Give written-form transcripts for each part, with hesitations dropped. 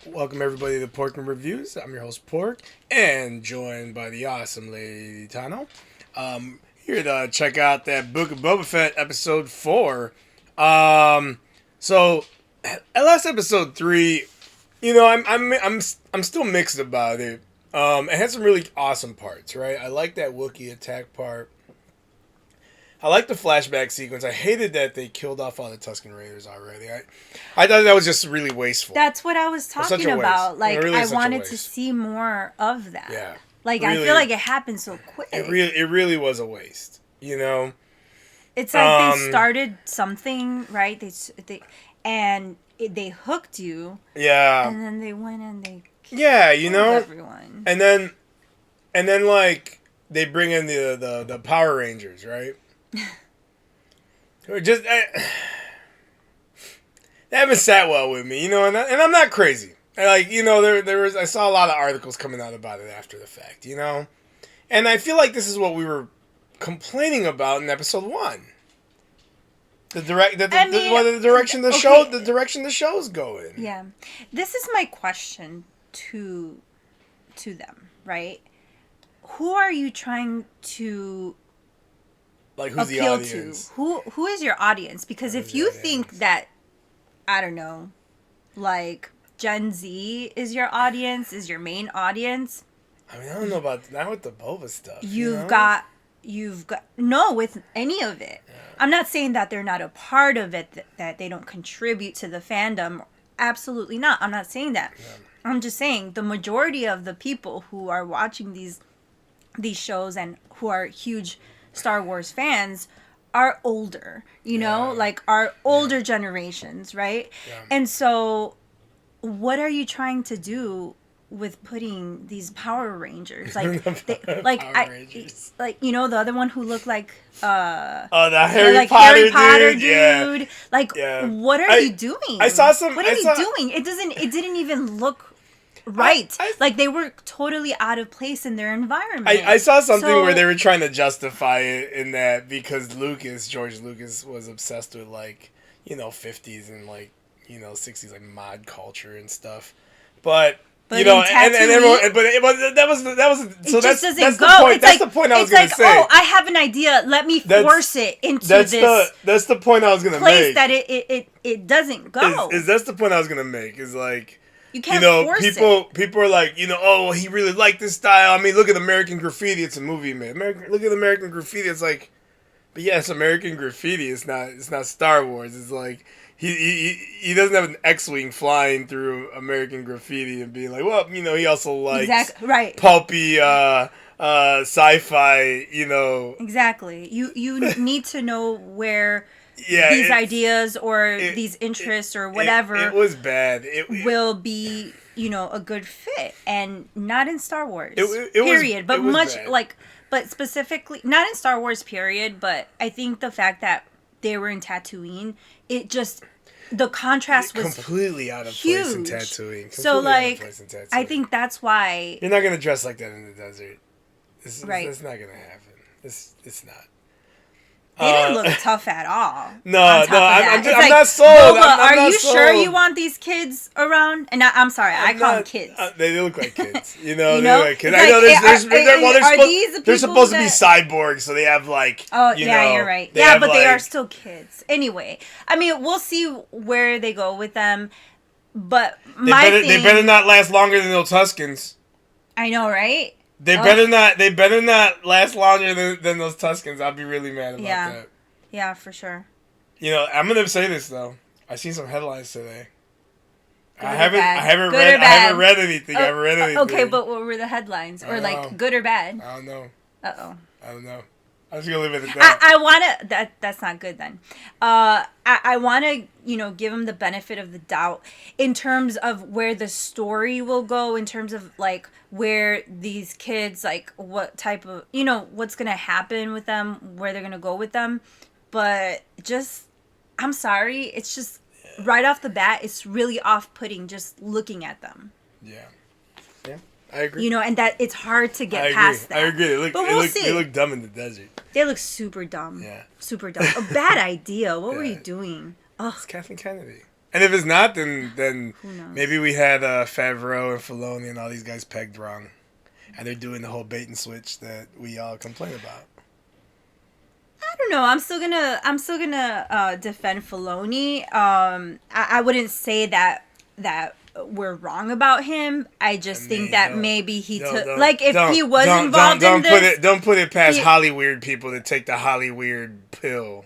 Welcome everybody to Pork and Reviews. I'm your host Pork, and joined by the awesome lady Tano. Here to check out that Book of Boba Fett episode 4. So at last episode 3, I'm still mixed about it. It had some really awesome parts, right? I like that Wookiee attack part. I like the flashback sequence. I hated that they killed off all the Tusken Raiders already. I thought that was just really wasteful. That's what I was talking about. Like, really I wanted to see more of that. Yeah. Like, really, I feel like it happened so quick. It really was a waste, you know? It's like they started something, right? They hooked you. Yeah. And then they went and they killed everyone. And then like they bring in the Power Rangers, right? Just they haven't sat well with me, and I'm not crazy. There was I saw a lot of articles coming out about it after the fact, and I feel like this is what we were complaining about in episode 1. The direction the show's going. Yeah, this is my question to them, right? Who are you trying to who's the audience? Who is your audience? Because if you think that, I don't know, like Gen Z is your audience, is your main audience. I mean, I don't know about not with the Boba stuff. You've got no with any of it. Yeah. I'm not saying that they're not a part of it, that they don't contribute to the fandom. Absolutely not. I'm not saying that. Yeah. I'm just saying the majority of the people who are watching these shows and who are huge Star Wars fans are older, like our older generations, right? Yeah. And so what are you trying to do with putting these Power Rangers? Like Rangers. The other one who looked like the Harry Potter dude. Yeah. Like what are you doing? I saw some What are you doing? It didn't even look right. Like they were totally out of place in their environment. I saw something where they were trying to justify it in that because George Lucas was obsessed with 50s and 60s mod culture and stuff. But that was so that's the point. That's the point I was going to say. Oh, I have an idea. Let me force it into that's the point I was going to make. Place that it doesn't go. That's the point I was going to make. Is like. You can't force it. People are like, oh, he really liked this style. I mean, look at American Graffiti. It's a movie, man. Look at American Graffiti. It's like, but yeah, it's American Graffiti. It's not Star Wars. It's like he doesn't have an X-wing flying through American Graffiti and being like, well, he also likes pulpy sci-fi. Exactly. You need to know where. These ideas or these interests or whatever it was bad. It will be a good fit, and not in Star Wars. Period. But much bad. But specifically not in Star Wars. Period. But I think the fact that they were in Tatooine, it just the contrast was completely out of place in Tatooine. So I think that's why you're not gonna dress like that in the desert. It's not gonna happen. It's not. They didn't look tough at all. I'm not sold. Boba, are you sure you want these kids around? And I'm sorry, I call them kids. They look like kids. They look like kids. I know they're supposed to be cyborgs, so they have you're right. Yeah, but they are still kids. Anyway, I mean, we'll see where they go with them. But they better not last longer than those Tuskens. I know, right? They better not last longer than those Tuskens. I'll be really mad about that. Yeah, for sure. I'm gonna say this though. I seen some headlines today. I haven't read anything. I haven't read anything. Okay, but what were the headlines? Or good or bad? I don't know. Uh-oh. I don't know. I'm just gonna leave it at that. I wanna that's not good then. I wanna, give them the benefit of the doubt in terms of where the story will go, in terms of where these kids, what type of what's gonna happen with them, where they're gonna go with them. But I'm sorry, it's just right off the bat, it's really off-putting just looking at them. Yeah. I agree. And that it's hard to get past that. I agree. They look dumb in the desert. They look super dumb. Yeah. Super dumb. A bad idea. What were you doing? It's Kathleen Kennedy. And if it's not, then Who knows? maybe we had Favreau and Filoni and all these guys pegged wrong, and they're doing the whole bait and switch that we all complain about. I don't know. I'm still gonna defend Filoni. I wouldn't say that we're wrong about him. I just think that maybe he took like if he was involved in this. Don't put it past Hollyweird people to take the Hollyweird pill.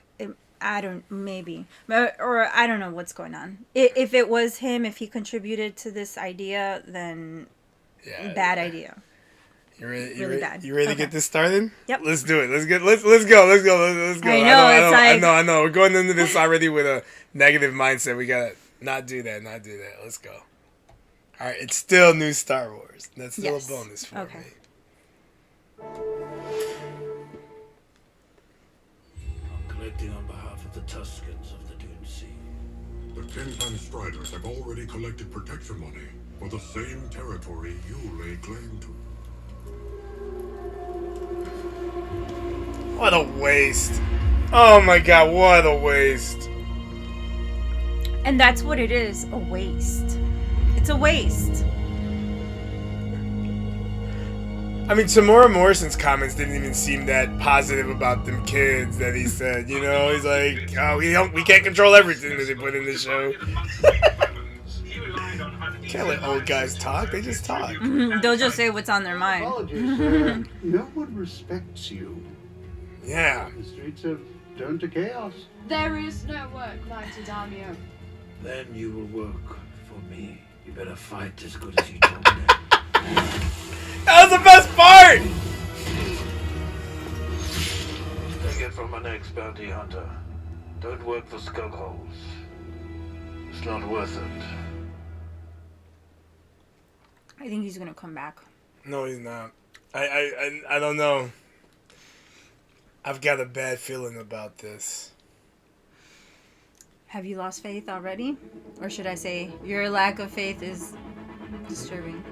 I don't maybe or I don't know what's going on. If it was him, if he contributed to this idea, then bad idea. You ready? Really bad. You ready to get this started? Yep. Let's do it. Let's go. I know. We're going into this already with a negative mindset. We gotta not do that. Let's go. All right. It's still new Star Wars. That's still a bonus for me. I'm collecting on behalf of the Tuscans of the Dune Sea. The Tin-Pan Striders have already collected protection money for the same territory you lay claim to. What a waste. Oh my god, what a waste. And that's what it is, a waste. It's a waste. I mean, Tamora Morrison's comments didn't even seem that positive about them kids that he said. You know, he's like, oh, we can't control everything that they put in the show. Can't let old guys talk. They just talk. They'll just say what's on their mind. Apologies, sir. No one respects you. Yeah. The streets have turned to chaos. There is no work, mighty Daimyo. Then you will work for me. You better fight as good as you told me. That was the best part! Take it from an ex-bounty hunter. Don't work for skug holes. It's not worth it. I think he's gonna come back. No, he's not. I don't know. I've got a bad feeling about this. Have you lost faith already? Or should I say, your lack of faith is disturbing?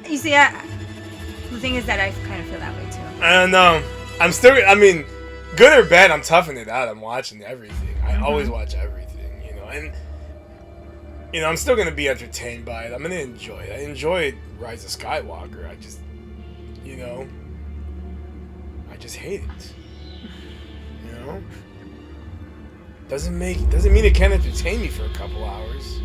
You see, the thing is that I kind of feel that way too. I don't know. I mean, good or bad, I'm toughing it out. I'm watching everything. I always watch everything, you know. And, you know, I'm still going to be entertained by it. I'm going to enjoy it. I enjoyed Rise of Skywalker. I just, you know, I just hate it. You know? Doesn't mean it can't entertain me for a couple hours.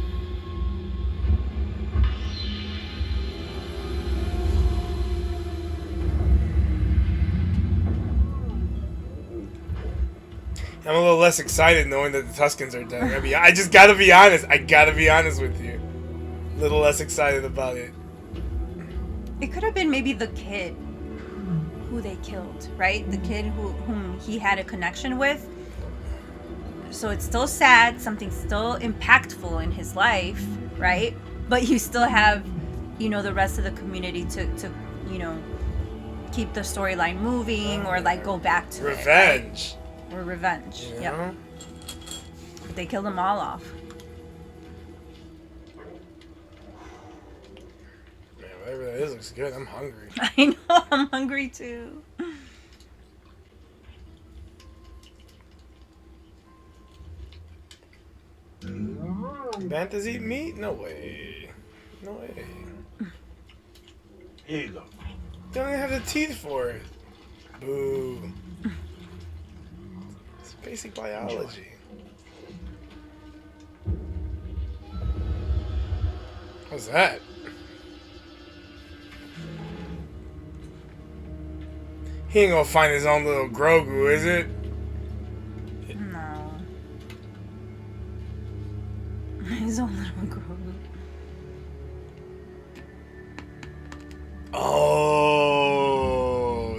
I'm a little less excited knowing that the Tuscans are dead. I just gotta be honest. I gotta be honest with you. A little less excited about it. It could have been maybe the kid who they killed, right? The kid whom he had a connection with. So it's still sad. Something still impactful in his life, right? But you still have, you know, the rest of the community to you know, keep the storyline moving or like go back to revenge. It, right? Or revenge. You know? Yep. But they killed them all off. Man, whatever that is looks good. I'm hungry. I know. I'm hungry too. Banthas eat meat? No way. No way. Here you go. They don't even have the teeth for it. Boo. It's basic biology. What's that? He ain't gonna find his own little Grogu, is it? No. His own little Grogu. Oh,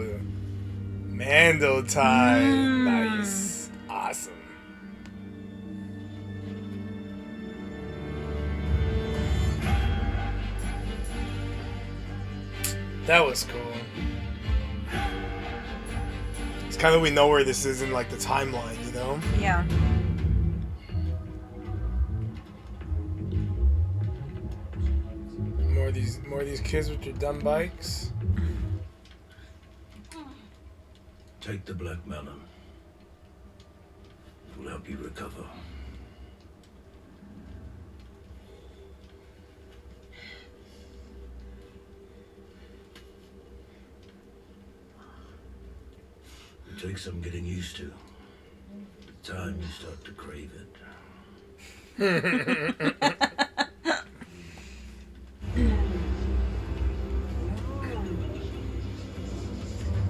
Mando time. Nice. Awesome. That was cool. It's kind of we know where this is in like the timeline, you know? Yeah. More of these kids with their dumb bikes. Take the black melon. It will help you recover. takes some getting used to. The time you start to crave it.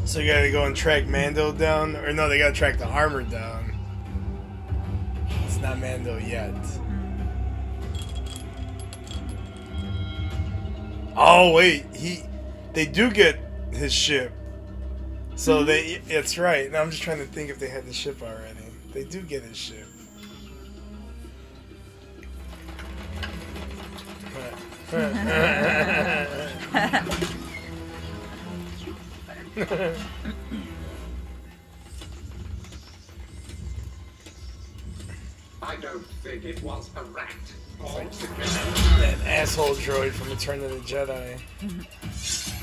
So you gotta go and track Mando down, or no, they gotta track the armor down. It's not Mando yet. Oh wait, they do get his ship. So it's right. Now I'm just trying to think if they had the ship already. They do get his ship. I don't think it was a rat. That asshole droid from Return of the Jedi.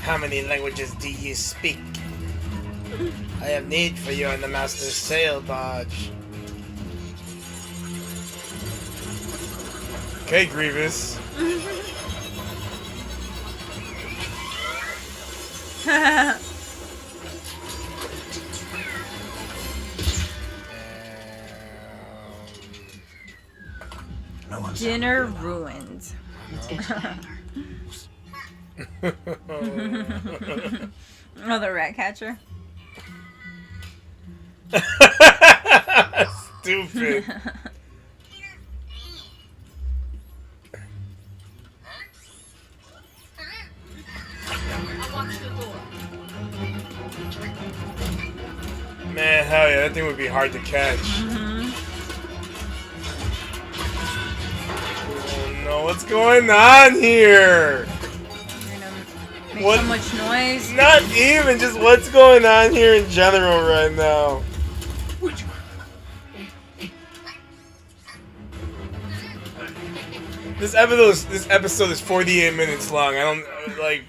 How many languages do you speak? I have need for you in the Master's sail barge. Okay, Grievous. Dinner ruined. Let's get to the hangar. Another rat catcher. Stupid. I'll watch the door. Man, hell yeah, that thing would be hard to catch. Oh no, what's going on here? You're gonna make What? so much noise. Not even, just what's going on here in general right now. This episode is 48 minutes long. I don't like.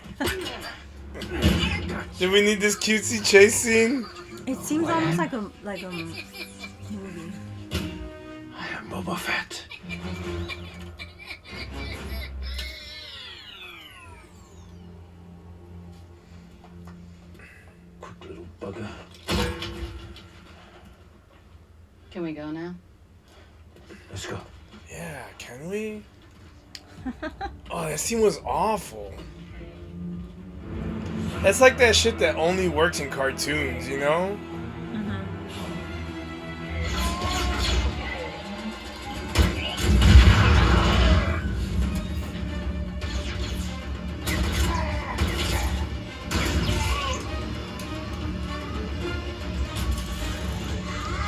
Do we need this cutesy chase scene? It seems almost like a movie. I am Boba Fett. Quick little bugger. Can we go now? Let's go. Yeah, can we? Oh, that scene was awful. That's like that shit that only works in cartoons, you know?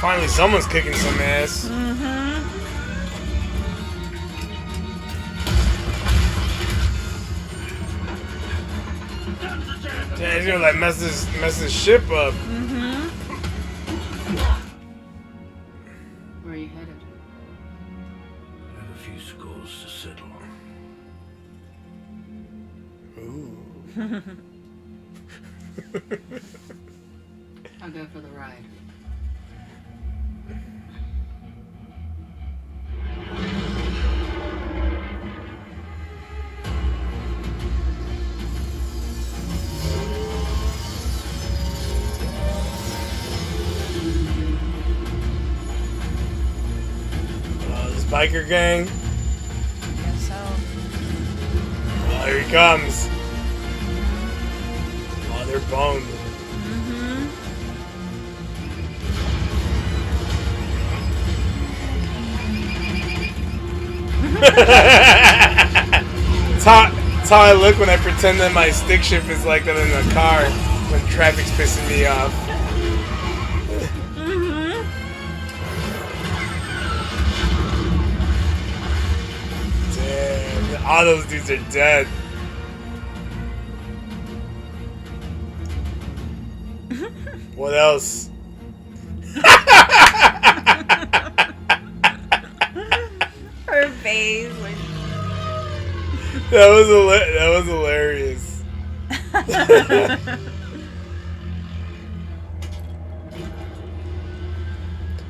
Finally, someone's kicking some ass. Yeah, he's gonna like mess this ship up. Where are you headed? I have a few scores to settle. Ooh. I'll go for the ride. This biker gang. Guess so. Oh, here he comes. Oh, they're boned. That's how I look when I pretend that my stick shift is like that in the car when traffic's pissing me off. Damn, all those dudes are dead. What else? Her face. Like... That was hilarious.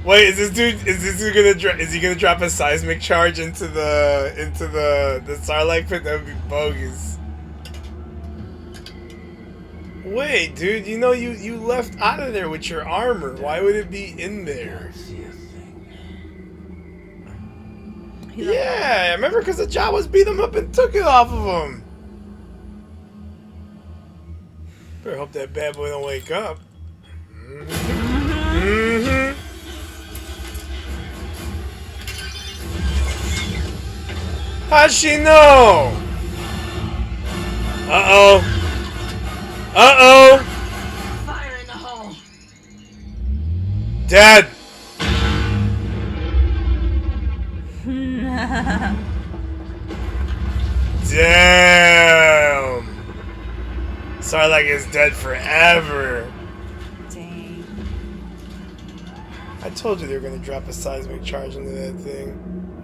Wait, is this dude gonna drop a seismic charge into the Sarlacc pit? That would be bogus. Wait, dude, you know you left out of there with your armor. Why would it be in there? See a thing. Yeah, remember because the Jawas beat him up and took it off of him. Better hope that bad boy don't wake up. Mm-hmm. How'd she know? Uh-oh. Uh-oh. Fire in the hole. Dead. Damn. Sarlacc is dead forever. Dang. I told you they were gonna drop a seismic charge into that thing.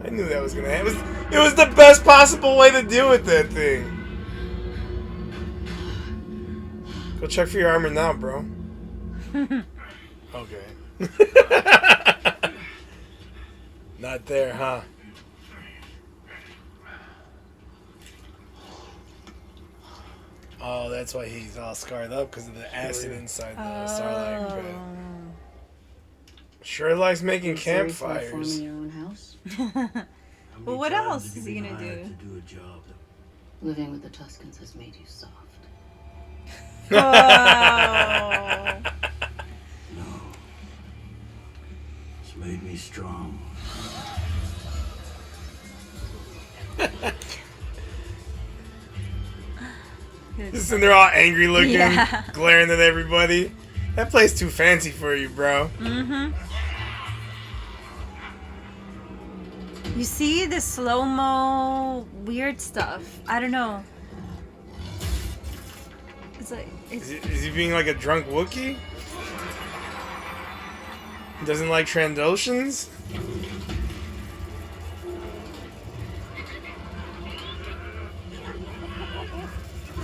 I knew that was gonna happen. It was the best possible way to deal with that thing. Go check for your armor now, bro. Okay. Not there, huh? Oh, that's why he's all scarred up because of the acid inside the Sarlacc pit. Sure likes making campfires. Forming your own house. Well, what else is he gonna do? To do a job that Living with the Tuscans has made you soft. Oh. no. It's made me strong. Just sitting there all angry looking, Yeah. glaring at everybody. That place too fancy for you, bro. Mm-hmm. You see the slow-mo weird stuff. I don't know. It's like Is he being like a drunk Wookiee? He doesn't like Trandoshans?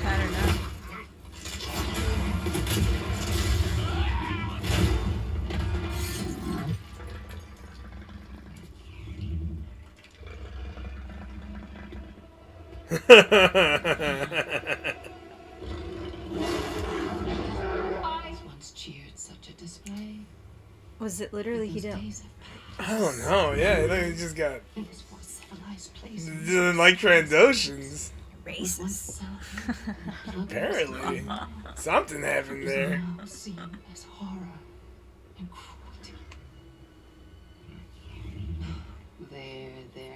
I don't know. I once cheered such a display. Was it literally he Those didn't? days have passed. I don't know. Yeah, look, he just got. It was for civilized places. Doesn't like Trandoshans. It was once Racist. celebrated. Apparently. Something happened there. Now seen as horror and cruelty. There.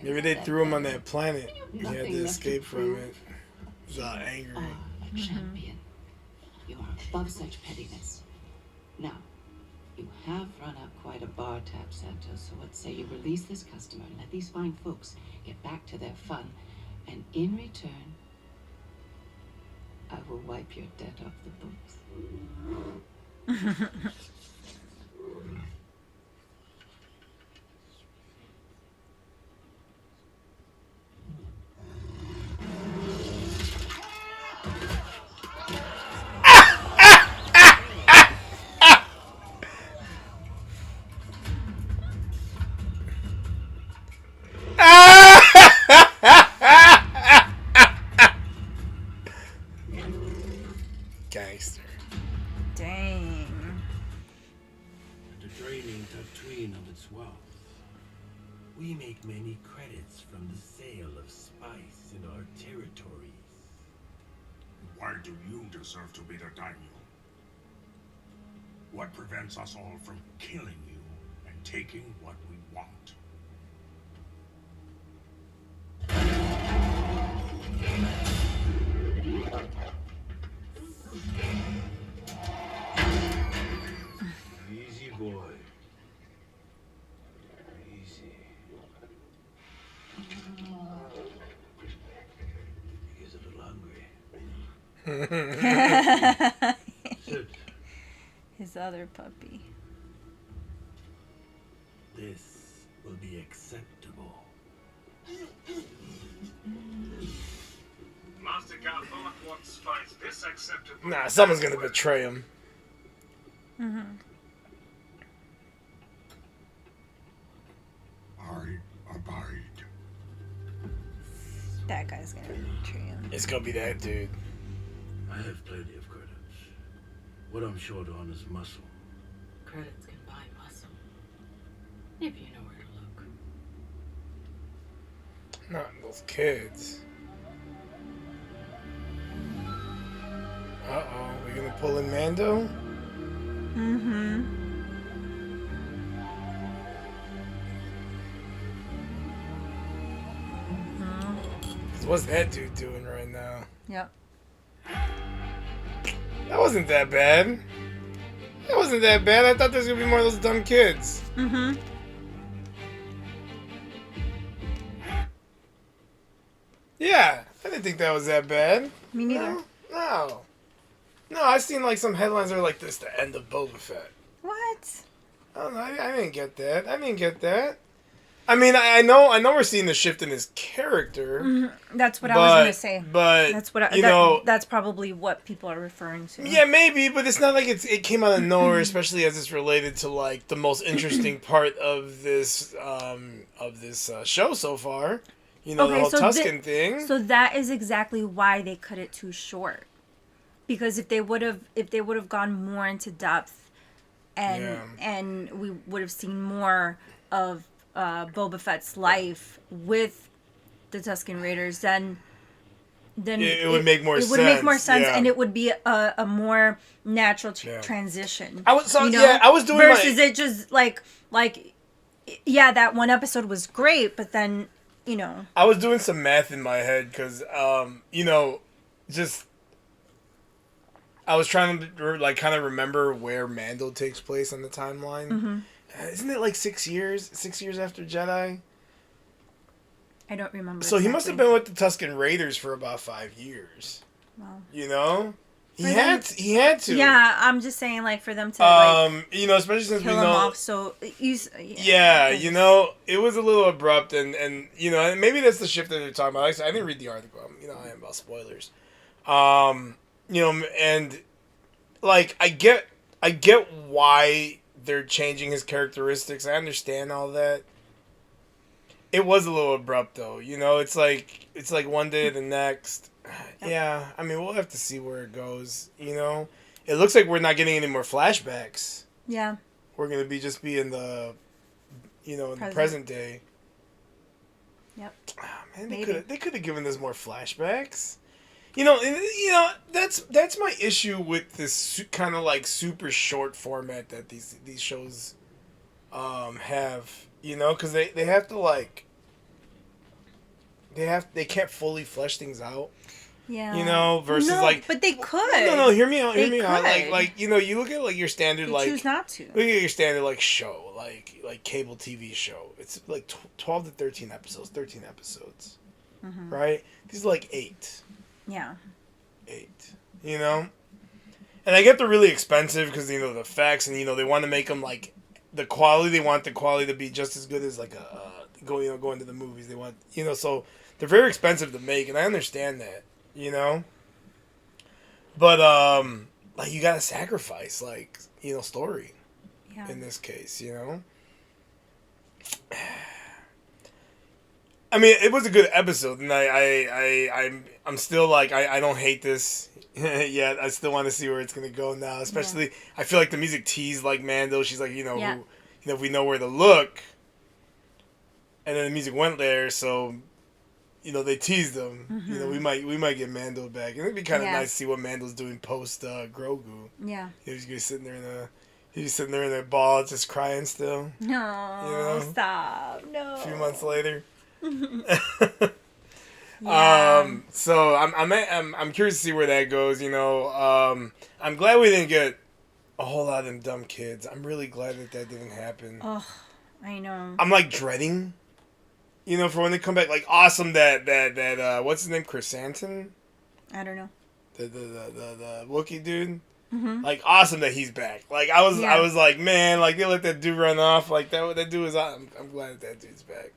Maybe they threw him on that planet. He had Nothing to left escape to from prove. it. He's all angry. You are a champion. You are above such pettiness. Now, you have run up quite a bar tab, Santos, so let's say you release this customer and let these fine folks get back to their fun, and in return, I will wipe your debt off the books. Gangster. Dang. and to draining Tatooine of its wealth. We make many credits from the sale of spice in our territories. Why do you deserve to be the daimyo? What prevents us all from killing you and taking what we want? Easy, boy. Easy. He's a little hungry. Sit. His other puppy. This will be acceptable. Master Galthorpe once finds this acceptable. Nah, someone's gonna betray him. Mm-hmm. I abide. That guy's gonna betray him. It's gonna be that dude. I have plenty of credits. What I'm short on is muscle. Credits can buy muscle. If you know where to look. Not those kids. Uh-oh, we gonna pull in Mando? Mm-hmm. 'Cause what's that dude doing right now? Yep. That wasn't that bad. That wasn't that bad. I thought there was gonna be more of those dumb kids. Mm-hmm. Yeah, I didn't think that was that bad. Me neither. No. No, I've seen like some headlines that are like this, the end of Boba Fett. What? I don't know. I didn't get that. I didn't get that. I mean, I know we're seeing the shift in his character. Mm-hmm. That's what I was gonna say. But That's what you know. that's probably what people are referring to. Yeah, maybe, but it's not like it came out of nowhere, especially as it's related to like the most interesting part of this show so far. You know, the whole Tusken thing. So that is exactly why they cut it too short. Because if they would have gone more into depth, and we would have seen more of Boba Fett's life with the Tusken Raiders, then it would make more sense. It would make more sense, yeah. and it would be a more natural transition. I was I was doing versus it just like yeah, that one episode was great, but then I was doing some math in my head because just. I was trying to like kind of remember where Mando takes place on the timeline. Mm-hmm. Isn't it like 6 years? 6 years after Jedi? I don't remember. So he must have been with the Tusken Raiders for about 5 years. Wow. You know, he had to. Yeah, I'm just saying, like, for them to especially since we kill know. him off. So Yeah, it was a little abrupt, and maybe that's the shift that they're talking about. Like I said, I didn't read the article. I am about spoilers. And like I get why they're changing his characteristics. I understand all that. It was a little abrupt though. It's like one day to the next. Yeah, I mean we'll have to see where it goes. It looks like we're not getting any more flashbacks. Yeah. We're gonna be in the, in the present day. Yep. Oh, man, they could have given us more flashbacks. That's my issue with this kind of like super short format that these shows have, because they have to like they can't fully flesh things out. Yeah. Versus but they could. No, hear me out. They Like you look at like your standard they choose not to. Look at your standard like show, like cable TV show. It's like 12 to 13 episodes, Mm-hmm. right? These are like 8. Yeah. 8, and I get they're really expensive because the effects and they want to make them like the quality. They want the quality to be just as good as like going to the movies. They want so they're very expensive to make, and I understand that, but like you gotta sacrifice like story in this case, I mean, it was a good episode, and I'm still like I don't hate this yet. I still want to see where it's gonna go now. Especially, I feel like the music teased like Mando. She's like, if we know where to look, and then the music went there, so they teased them. Mm-hmm. We might get Mando back, and it'd be kind of nice to see what Mando's doing post Grogu. Yeah, He's gonna be sitting there in the ball, just crying still. No, stop. No. A few months later. Yeah. So I'm curious to see where that goes. I'm glad we didn't get a whole lot of them dumb kids. I'm really glad that didn't happen. Oh, I know. I'm like dreading, for when they come back. Like awesome that what's his name, Chrysanthemum? I don't know. The Wookiee dude. Mm-hmm. Like awesome that he's back. Like I was like, man, like they let that dude run off. Like that dude is. I'm glad that dude's back.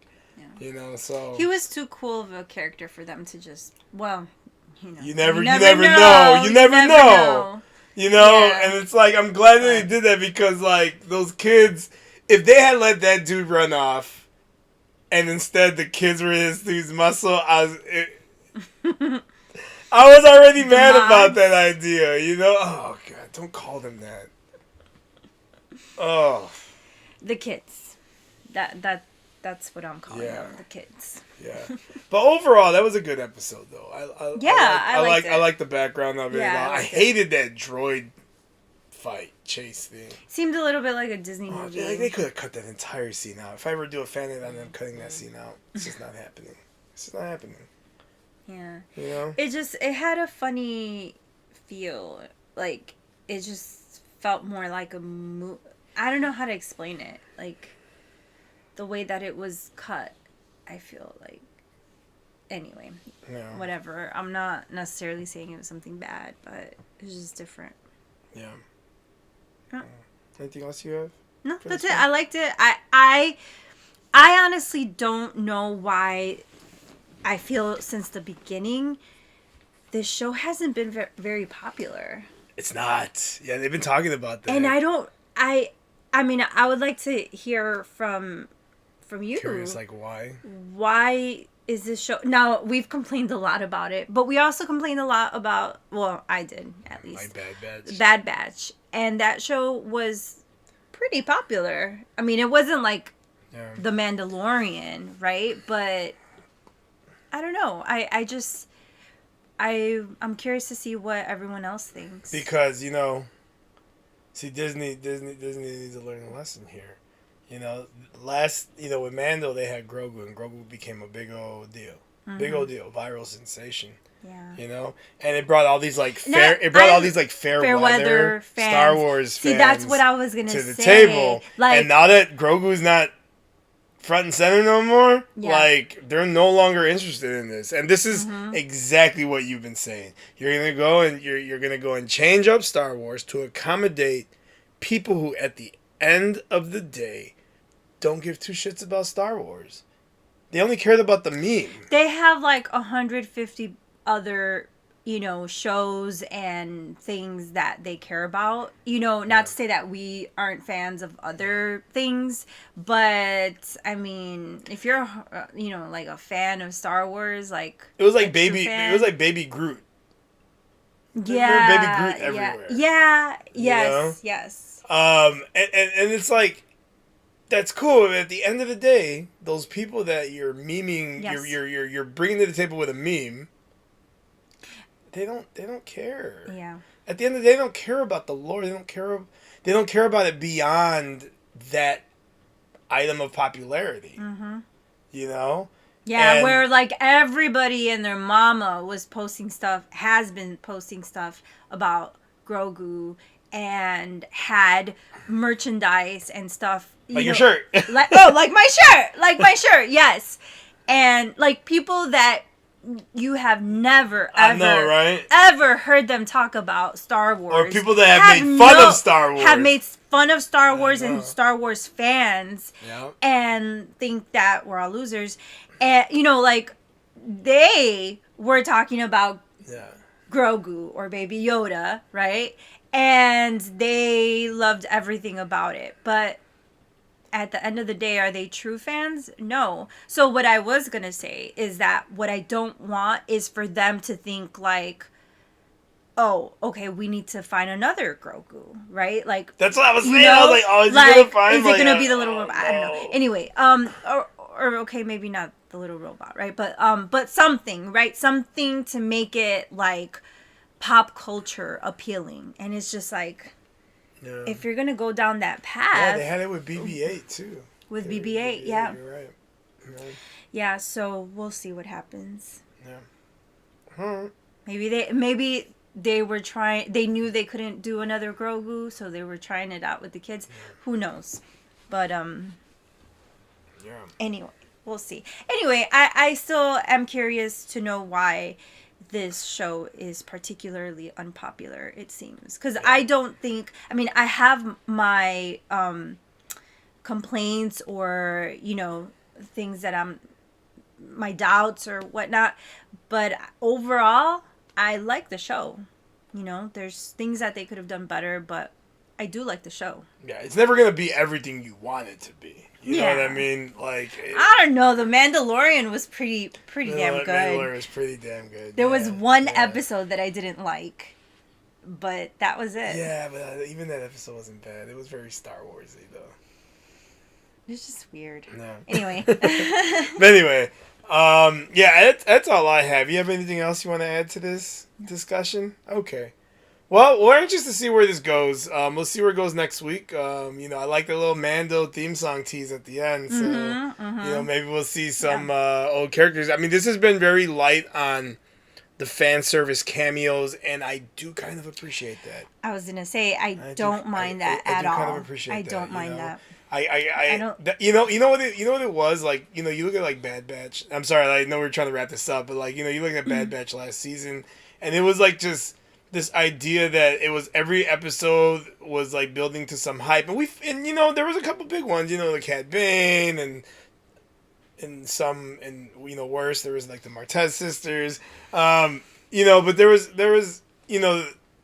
So he was too cool of a character for them to just. Well, you never know. Yeah. And it's like I'm glad that they did that because like those kids, if they had let that dude run off, and instead the kids were his muscle, I was already mad about that idea. Oh god Don't call them that. Oh. The kids. That's what I'm calling them. The kids. Yeah. But overall, that was a good episode, though. I like the background of it. Yeah, I hated that droid fight chase thing. Seemed a little bit like a Disney movie. Yeah, they could have cut that entire scene out. If I ever do a fan edit on them cutting that scene out, it's just not happening. It's just not happening. Yeah. You know? It had a funny feel. Like, it just felt more like a movie. I don't know how to explain it. Like, the way that it was cut, I feel like. Anyway, whatever. I'm not necessarily saying it was something bad, but it was just different. Yeah. Yeah. Anything else you have? No, that's it. I liked it. I honestly don't know why. I feel since the beginning, this show hasn't been very popular. It's not. Yeah, they've been talking about that. And I mean, I would like to hear from you. Curious, like why? Why is this show? Now, we've complained a lot about it, but we also complained a lot about, well, I did at least. My Bad Batch. Bad Batch. And that show was pretty popular. I mean, it wasn't like The Mandalorian, right? But I don't know. I'm curious to see what everyone else thinks. Because, see, Disney needs to learn a lesson here. With Mando, they had Grogu, and Grogu became a big old deal. Mm-hmm. Big old deal. Viral sensation. Yeah. And it brought all these fair weather fans, Star Wars fans. See, that's what I was gonna say. To the table. And now that Grogu's not front and center no more, they're no longer interested in this. And this is exactly what you've been saying. You're gonna go and you're gonna go and change up Star Wars to accommodate people who, at the end of the day, don't give two shits about Star Wars. They only cared about the meme. They have 150 other, shows and things that they care about. Not to say that we aren't fans of other things, but I mean, if you're, a fan of Star Wars, it was like Baby Groot. Yeah, Baby Groot everywhere. Yeah. Yes. And it's like, that's cool. But at the end of the day, those people that you're memeing, you're bringing to the table with a meme, they don't care. Yeah. At the end of the day, they don't care about the lore. They don't care about it beyond that item of popularity. Mm-hmm. Yeah, and where everybody and their mama has been posting stuff about Grogu and had merchandise and stuff. Your shirt. like my shirt, yes. And people that you have never ever heard them talk about Star Wars, or people that have made fun of Star Wars, and Star Wars fans, and think that we're all losers. And they were talking about Grogu or Baby Yoda, right? And they loved everything about it, but at the end of the day, are they true fans? No. So what I was going to say is that what I don't want is for them to think oh, okay, we need to find another Grogu, right? That's what I was saying. I was like, oh, is he going to find is it going to be the little robot? I don't know. Anyway, or okay, maybe not the little robot, right? But something, right? Something to make it pop culture appealing. And it's just if you're gonna go down that path, yeah, they had it with BB-8 too. With BB-8, yeah. You're right. Yeah, so we'll see what happens. Yeah. Maybe they were trying. They knew they couldn't do another Grogu, so they were trying it out with the kids. Yeah. Who knows? But Yeah. Anyway, we'll see. Anyway, I still am curious to know why this show is particularly unpopular, it seems. Because I don't think... I mean, I have my complaints or, things that my doubts or whatnot. But overall, I like the show. There's things that they could have done better, but I do like the show. Yeah, it's never going to be everything you want it to be. You know what I mean? I don't know. The Mandalorian was pretty damn good. Mandalorian was pretty damn good. There was one episode that I didn't like. but that was it. Yeah, but even that episode wasn't bad. It was very Star Warsy though. It's just weird. No. Anyway. But anyway, yeah, that's all I have. You have anything else you want to add to this discussion? Okay. Well, we're anxious to see where this goes. We'll see where it goes next week. I like the little Mando theme song tease at the end. So, maybe we'll see some old characters. I mean, this has been very light on the fan service cameos, and I do kind of appreciate that. I was gonna say I don't mind that at all. Kind of appreciate I that, don't mind that. I don't. you know what it was like. You look at like Bad Batch. I'm sorry, I know we're trying to wrap this up, but like you look at Bad Batch last season, and it was like just this idea that it was every episode was like building to some hype, and there was a couple big ones. The Cad Bane and some worse. There was like the Martez sisters, but there was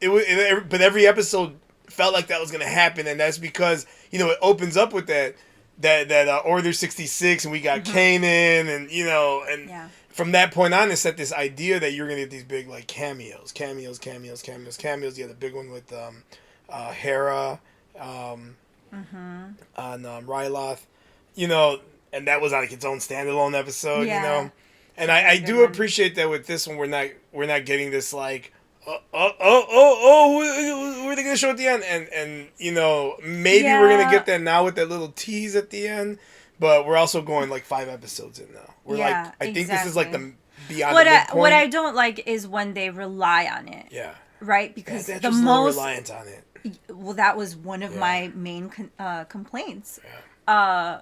but every episode felt like that was gonna happen, and that's because it opens up with that Order 66, and we got Kanan, and from that point on, it set this idea that you're gonna get these big like cameos. You had the big one with Hera, on Ryloth, and that was like its own standalone episode, And I do appreciate that with this one, we're not getting this like, who are they gonna show at the end? And maybe we're gonna get that now with that little tease at the end. But we're also going like 5 episodes in now. We're I think this is like the beyond the midpoint. What I don't like is when they rely on it. Yeah. Right? Because the most reliant on it. Well, that was one of my main complaints. Yeah.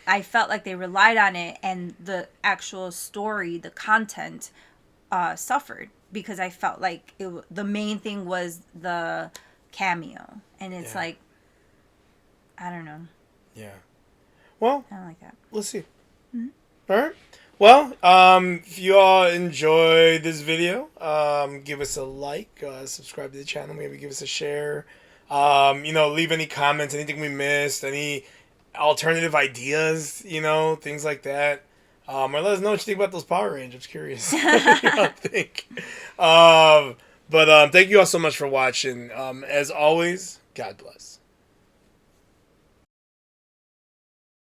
I felt like they relied on it, and the actual story, the content, suffered because I felt like the main thing was the cameo, and it's like, I don't know. Yeah. Well, I don't like that. We'll see. Mm-hmm. All right. Well, if you all enjoyed this video, give us a like, subscribe to the channel, maybe give us a share. Leave any comments, anything we missed, any alternative ideas, things like that. Or let us know what you think about those Power Rangers. I'm curious what you all think. But thank you all so much for watching. As always, God bless.